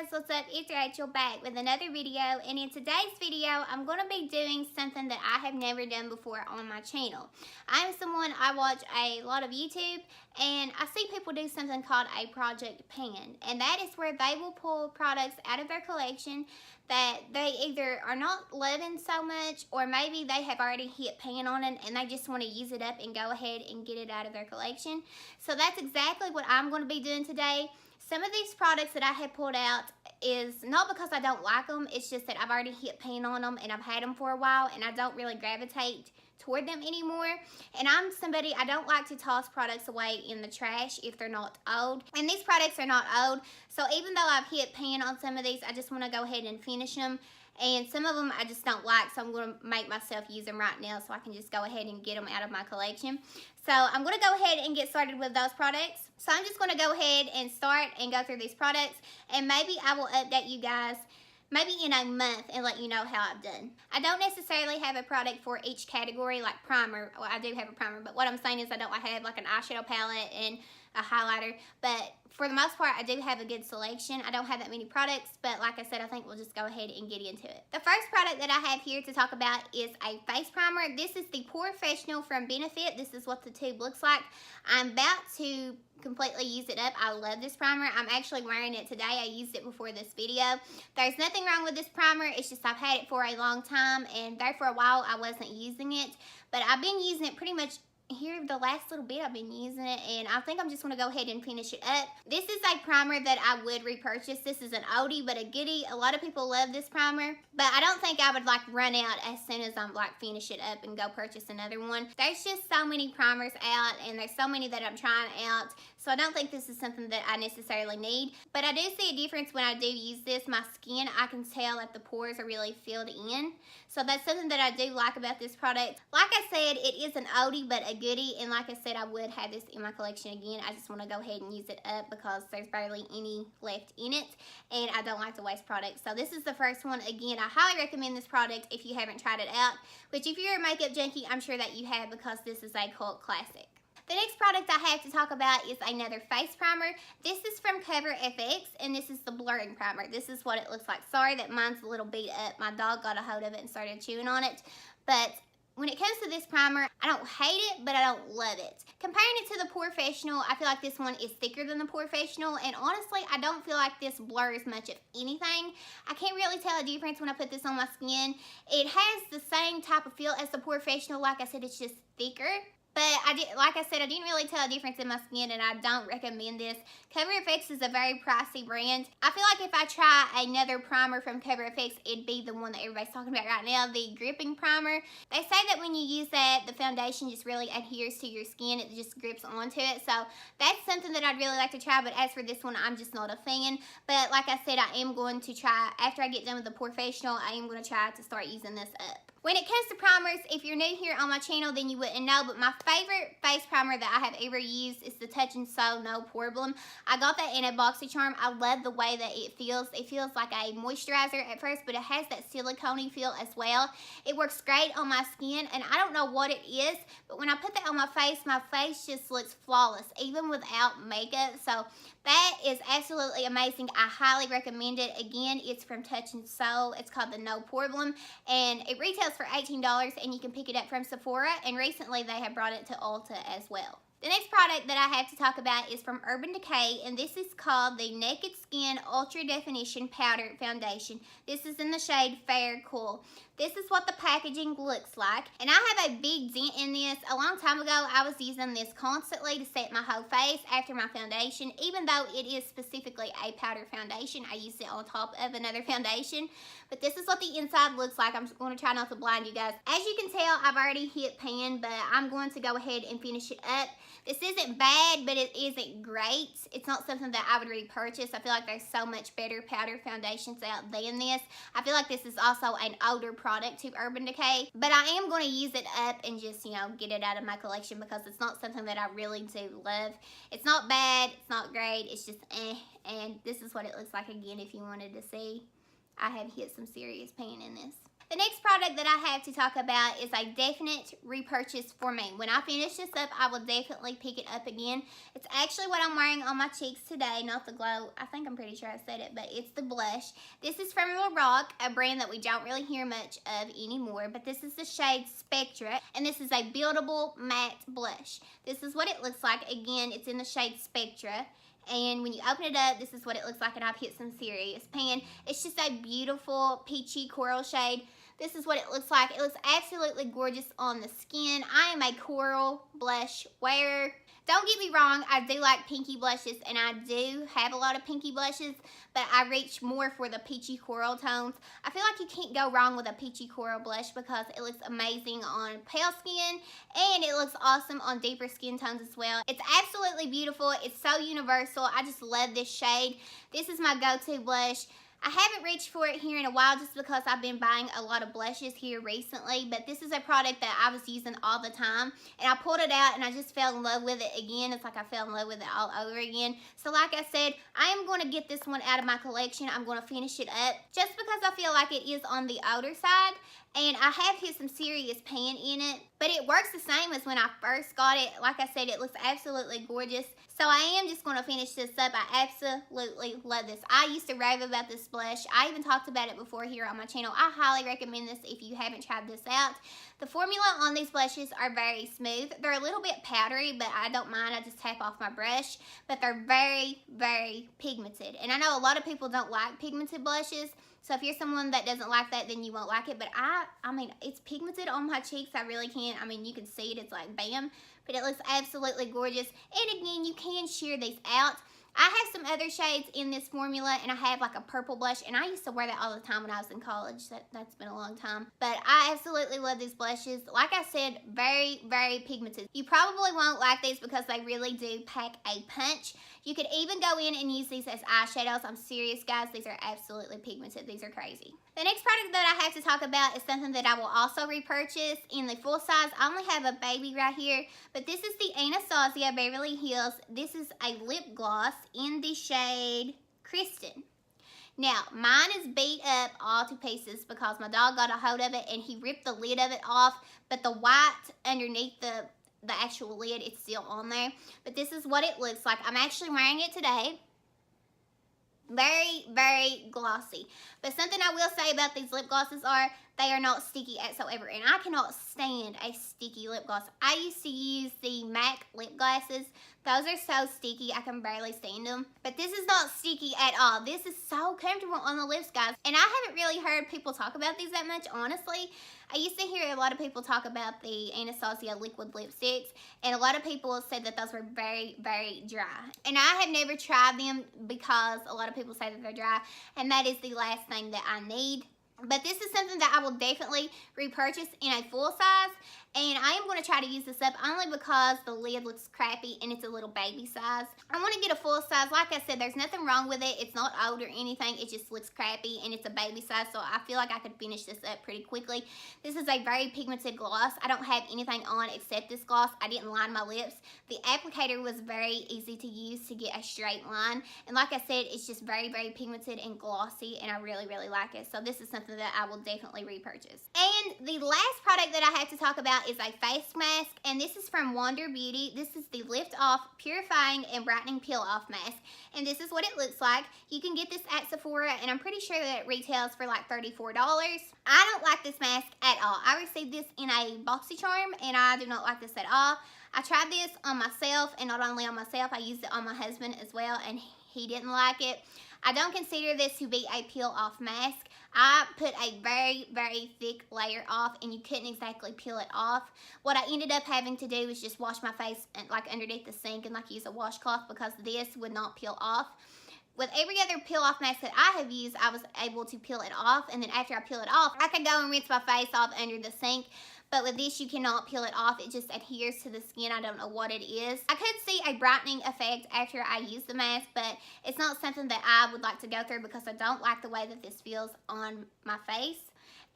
guys, what's up? It's Rachel back with another video, and in today's video I'm going to be doing something that I have never done before on my channel. I'm someone, I watch a lot of YouTube, and I see people do something called a project pan, and that is where they will pull products out of their collection that they either are not loving so much, or maybe they have already hit pan on it and they just want to use it up and go ahead and get it out of their collection. So that's exactly what I'm going to be doing today. Some of these products that I have pulled out is not because I don't like them, it's just that I've already hit pan on them and I've had them for a while and I don't really gravitate toward them anymore. And I'm somebody, I don't like to toss products away in the trash if they're not old. And these products are not old, so even though I've hit pan on some of these, I just want to go ahead and finish them. And some of them I just don't like, so I'm going to make myself use them right now so I can just go ahead and get them out of my collection. So I'm going to go ahead and get started with those products. So I'm just going to go ahead and start and go through these products, and maybe I will update you guys maybe in a month and let you know how I've done. I don't necessarily have a product for each category, like primer. Well, I do have a primer, but what I'm saying is I don't have like an eyeshadow palette and a highlighter, but for the most part I do have a good selection. I don't have that many products, but like I said, I think we'll just go ahead and get into it. The first product that I have here to talk about is a face primer. This is the POREfessional from Benefit. This is what the tube looks like. I'm about to completely use it up. I love this primer. I'm actually wearing it today. I used it before this video. There's nothing wrong with this primer. It's just I've had it for a long time, and there for a while I wasn't using it, but I've been using it pretty much here the last little bit. I've been using it, and I think I'm just going to go ahead and finish it up. This is a primer that I would repurchase. This is an oldie but a goodie. A lot of people love this primer, but I don't think I would like run out as soon as I'm like finish it up and go purchase another one. There's just so many primers out, and there's so many that I'm trying out, so I don't think this is something that I necessarily need. But I do see a difference when I do use this. My skin, I can tell that the pores are really filled in, so that's something that I do like about this product. Like I said, it is an oldie but a goodie, and like I said, I would have this in my collection again. I just want to go ahead and use it up because there's barely any left in it, and I don't like to waste products. So this is the first one. Again, I highly recommend this product if you haven't tried it out, which if you're a makeup junkie, I'm sure that you have, because this is a cult classic. The next product I have to talk about is another face primer. This is from Cover FX, and this is the blurring primer. This is what it looks like. Sorry that mine's a little beat up. My dog got a hold of it and started chewing on it. But when it comes to this primer, I don't hate it, but I don't love it. Comparing it to the POREfessional, I feel like this one is thicker than the POREfessional, and honestly, I don't feel like this blurs much of anything. I can't really tell a difference when I put this on my skin. It has the same type of feel as the POREfessional. Like I said, it's just thicker. But like I said, I didn't really tell a difference in my skin, and I don't recommend this. Cover FX is a very pricey brand. I feel like if I try another primer from Cover FX, it'd be the one that everybody's talking about right now, the gripping primer. They say that when you use that, the foundation just really adheres to your skin. It just grips onto it. So that's something that I'd really like to try, but as for this one, I'm just not a fan. But like I said, I am going to try, after I get done with the POREfessional, I am going to try to start using this up. When it comes to primers, if you're new here on my channel, then you wouldn't know, but my favorite face primer that I have ever used is the Touch and Sew No Problem. I got that in a BoxyCharm. I love the way that it feels. It feels like a moisturizer at first, but it has that silicone feel as well. It works great on my skin, and I don't know what it is, but when I put that on my face just looks flawless, even without makeup. So that is absolutely amazing. I highly recommend it. Again, it's from Touch and Sew. It's called the No Problem, and it retails for $18, and you can pick it up from Sephora, and recently they have brought it to Ulta as well. The next product that I have to talk about is from Urban Decay, and this is called the Naked Skin Ultra Definition Powder Foundation. This is in the shade Fair Cool. This is what the packaging looks like, and I have a big dent in this. A long time ago, I was using this constantly to set my whole face after my foundation. Even though it is specifically a powder foundation, I used it on top of another foundation. But this is what the inside looks like. I'm going to try not to blind you guys. As you can tell, I've already hit pan, but I'm going to go ahead and finish it up. This isn't bad, but it isn't great. It's not something that I would repurchase. I feel like there's so much better powder foundations out than this. I feel like this is also an older product to Urban Decay, but I am going to use it up and just, you know, get it out of my collection because it's not something that I really do love. It's not bad. It's not great. It's just and this is what it looks like again if you wanted to see. I have hit some serious pan in this. The next product that I have to talk about is a definite repurchase for me. When I finish this up, I will definitely pick it up again. It's actually what I'm wearing on my cheeks today, not the glow. I think I'm pretty sure I said it, but it's the blush. This is from Lorac, a brand that we don't really hear much of anymore, but this is the shade Spectra, and this is a buildable matte blush. This is what it looks like. Again, it's in the shade Spectra. And when you open it up, this is what it looks like, and I've hit some serious pan. It's just a beautiful peachy coral shade. This is what it looks like. It looks absolutely gorgeous on the skin. I am a coral blush wearer. Don't get me wrong, I do like pinky blushes, and I do have a lot of pinky blushes, but I reach more for the peachy coral tones. I feel like you can't go wrong with a peachy coral blush because it looks amazing on pale skin, and it looks awesome on deeper skin tones as well. It's absolutely beautiful. It's so universal. I just love this shade. This is my go-to blush. I haven't reached for it here in a while just because I've been buying a lot of blushes here recently, but this is a product that I was using all the time, and I pulled it out and I just fell in love with it again. It's like I fell in love with it all over again. So like I said, I am going to get this one out of my collection. I'm going to finish it up just because I feel like it is on the older side, and I have hit some serious pan in it, but it works the same as when I first got it. Like I said, it looks absolutely gorgeous. So I am just going to finish this up. I absolutely love this. I used to rave about this blush. I even talked about it before here on my channel. I highly recommend this if you haven't tried this out. The formula on these blushes are very smooth. They're a little bit powdery, but I don't mind. I just tap off my brush. But they're very, very pigmented. And I know a lot of people don't like pigmented blushes. So if you're someone that doesn't like that, then you won't like it. But I mean, it's pigmented on my cheeks. I really can't. I mean, you can see it. It's like bam. But it looks absolutely gorgeous. And again, you can sheer these out. I have some other shades in this formula, and I have like a purple blush, and I used to wear that all the time when I was in college. That's been a long time. But I absolutely love these blushes. Like I said, very, very pigmented. You probably won't like these because they really do pack a punch. You could even go in and use these as eyeshadows. I'm serious, guys. These are absolutely pigmented. These are crazy. The next product that I have to talk about is something that I will also repurchase in the full size. I only have a baby right here, but this is the Anastasia Beverly Hills. This is a lip gloss in the shade Kristen. Now, mine is beat up all to pieces because my dog got a hold of it and he ripped the lid of it off, but the white underneath the actual lid, it's still on there. But this is what it looks like. I'm actually wearing it today. Very, very glossy. But something I will say about these lip glosses are they are not sticky whatsoever. And I cannot stand a sticky lip gloss. I used to use the MAC lip glosses. Those are so sticky, I can barely stand them. But this is not sticky at all. This is so comfortable on the lips, guys. And I haven't really heard people talk about these that much, honestly. I used to hear a lot of people talk about the Anastasia liquid lipsticks, and a lot of people said that those were very, very dry. And I have never tried them because a lot of people say that they're dry, and that is the last thing that I need. But this is something that I will definitely repurchase in a full size. And I am going to try to use this up only because the lid looks crappy and it's a little baby size. I want to get a full size. Like I said, there's nothing wrong with it. It's not old or anything. It just looks crappy and it's a baby size. So I feel like I could finish this up pretty quickly. This is a very pigmented gloss. I don't have anything on except this gloss. I didn't line my lips. The applicator was very easy to use to get a straight line. And like I said, it's just very, very pigmented and glossy. And I really, really like it. So this is something that I will definitely repurchase. And the last product that I have to talk about is a face mask, and this is from Wander Beauty. This is the Lift Off Purifying and Brightening Peel Off Mask, and this is what it looks like. You can get this at Sephora, and I'm pretty sure that it retails for like $34. I don't like this mask at all. I received this in a BoxyCharm, and I do not like this at all. I tried this on myself, and not only on myself, I used it on my husband as well, and he didn't like it. I don't consider this to be a peel-off mask. I put a very, very thick layer off, and you couldn't exactly peel it off. What I ended up having to do was just wash my face like underneath the sink and like use a washcloth because this would not peel off. With every other peel-off mask that I have used, I was able to peel it off, and then after I peel it off, I could go and rinse my face off under the sink. But with this, you cannot peel it off. It just adheres to the skin. I don't know what it is. I could see a brightening effect after I use the mask, but it's not something that I would like to go through because I don't like the way that this feels on my face.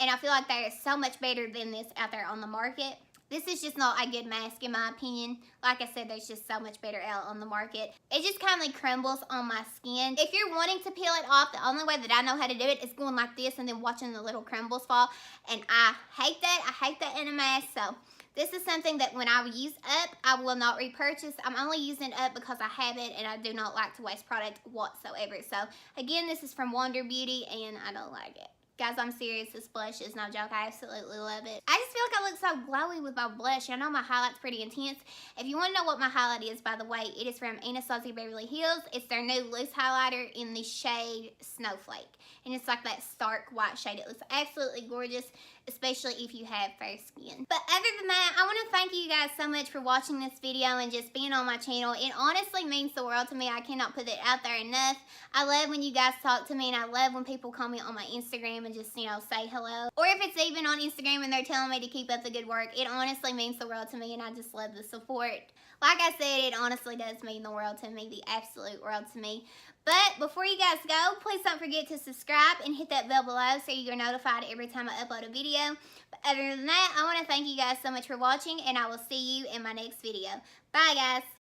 And I feel like there is so much better than this out there on the market. This is just not a good mask in my opinion. Like I said, there's just so much better out on the market. It just kind of crumbles on my skin. If you're wanting to peel it off, the only way that I know how to do it is going like this and then watching the little crumbles fall. And I hate that. I hate that in a mask. So this is something that when I use up, I will not repurchase. I'm only using up because I have it and I do not like to waste product whatsoever. So again, this is from Wander Beauty and I don't like it. Guys, I'm serious. This blush is no joke. I absolutely love it. I just feel like I look so glowy with my blush. I know my highlight's pretty intense. If you want to know what my highlight is, by the way, it is from Anastasia Beverly Hills. It's their new loose highlighter in the shade Snowflake. And it's like that stark white shade. It looks absolutely gorgeous, especially if you have fair skin. But other than that, I want to thank you guys so much for watching this video and just being on my channel. It honestly means the world to me. I cannot put it out there enough. I love when you guys talk to me, and I love when people comment on my Instagram and just, you know, say hello. Or if it's even on Instagram and they're telling me to keep up the good work, it honestly means the world to me, and I just love the support. Like I said, it honestly does mean the world to me, the absolute world to me. But before you guys go, please don't forget to subscribe and hit that bell below so you're notified every time I upload a video. But other than that, I want to thank you guys so much for watching, and I will see you in my next video. Bye, guys.